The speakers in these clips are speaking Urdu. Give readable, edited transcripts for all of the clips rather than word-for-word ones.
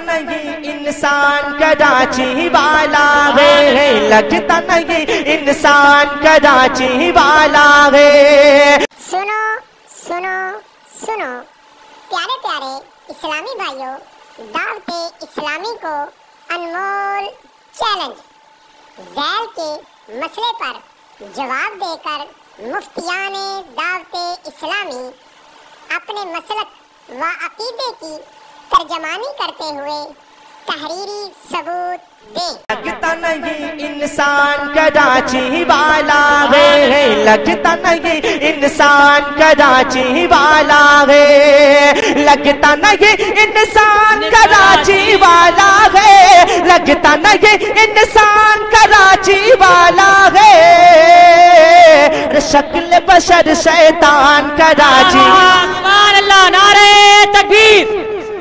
نہیں انسان کراچی والا ہے، لگتا نہیں انسان کراچی والا ہے۔ سنو سنو سنو پیارے پیارے اسلامی بھائیوں، دعوت اسلامی کو انمول چیلنج، ذیل کے مسئلے پر جواب دے کر مفتیان دعوت اسلامی اپنے مسلک و عقیدے کی ترجمانی کرتے ہوئے تحریری ثبوت دیں۔ لگتا نہیں انسان کراچی والا ہے، لگتا نہیں انسان کراچی والا ہے، لگتا نہیں انسان کراچی والا ہے، لگتا نہیں انسان کراچی والا ہے، شکل بشر شیطان کراچی۔ سبحان اللہ، نعرہ تکبیر،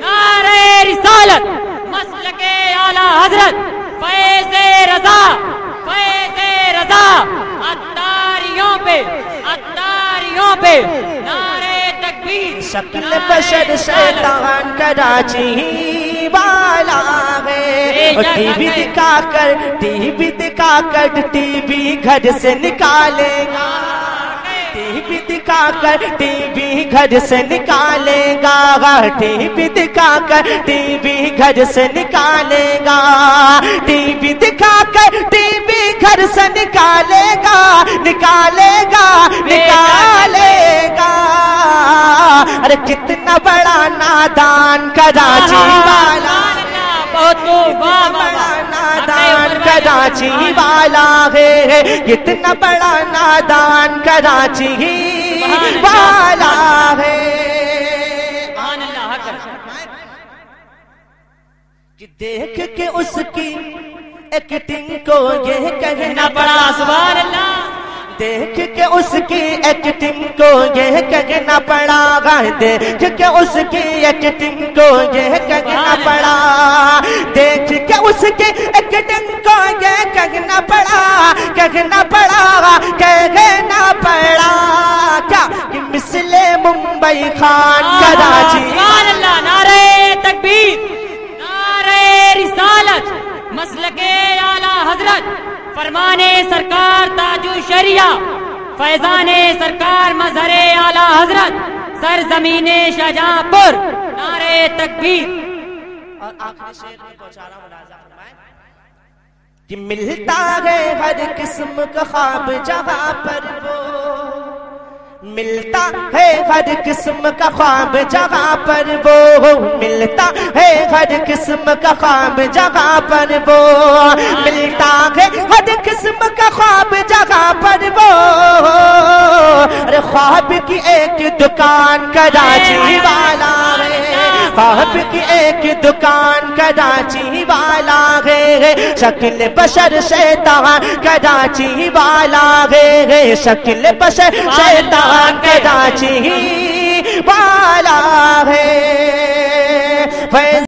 نعرہ رسالت، مسلک اعلی حضرت فیض رضا، فیض رضا، اتاریوں پہ نعرہ تکبیر، شکل بشر شیطان کراچی والا ہے، ٹی وی دکھا کر ٹی وی گھر سے نکالے گا، ٹی وی دکھا کر ٹی وی گھر سے نکالے گا، ٹی وی دکھا کر ٹی وی گھر سے نکالے گا، ٹی وی دکھا کر ٹی وی گھر سے نکالے گا، نکالے گا، نکالے گا۔ ارے کتنا بڑا نادان کراچی والا، بڑا نادان کراچی والا ہے، کتنا بڑا نادان کراچی والا ہے۔ کہ دیکھ کے اس کی ایکٹنگ کو یہ کہنا پڑا، سبحان اللہ، دیکھ کے اس کی ایکٹنگ کو یہ کہنا پڑا، دیکھ کے اس کی ایکٹنگ کو یہ کہنا پڑا، دیکھ کے اس کی ایکٹنگ کو یہ کہنا پڑا، کہنا پڑا، کہنا پڑا کیا کہ مثل ممبئی خان کراچی۔ سبحان اللہ، نعرہ تکبیر، نعرہ رسالت، مسلک اعلی حضرت، فرمان سرکار تاج الشریعہ، فیضان سرکار مظہر اعلی حضرت، سرزمین شاہجہاں پور، نعرہ تکبیر۔ اور آخری شعر میں پہنچا رہا ہوں، ملاحظہ فرمائیں کہ ملتا ہے ہر قسم کا خواب جہاں پر وہ، ملتا ہے ہر قسم کا خواب جہاں پر وہ، ملتا ہے ہر قسم کا خواب جہاں پر وہ، ملتا ہے ہر قسم کا خواب جہاں پر وہ، ارے خواب کی ایک دکان کراچی والا ہے، خواب کی ایک دکان کراچی والا ہے، شکل بشر شیطان کراچی والا ہے، شکل بشر شیطان کراچی والا ہے۔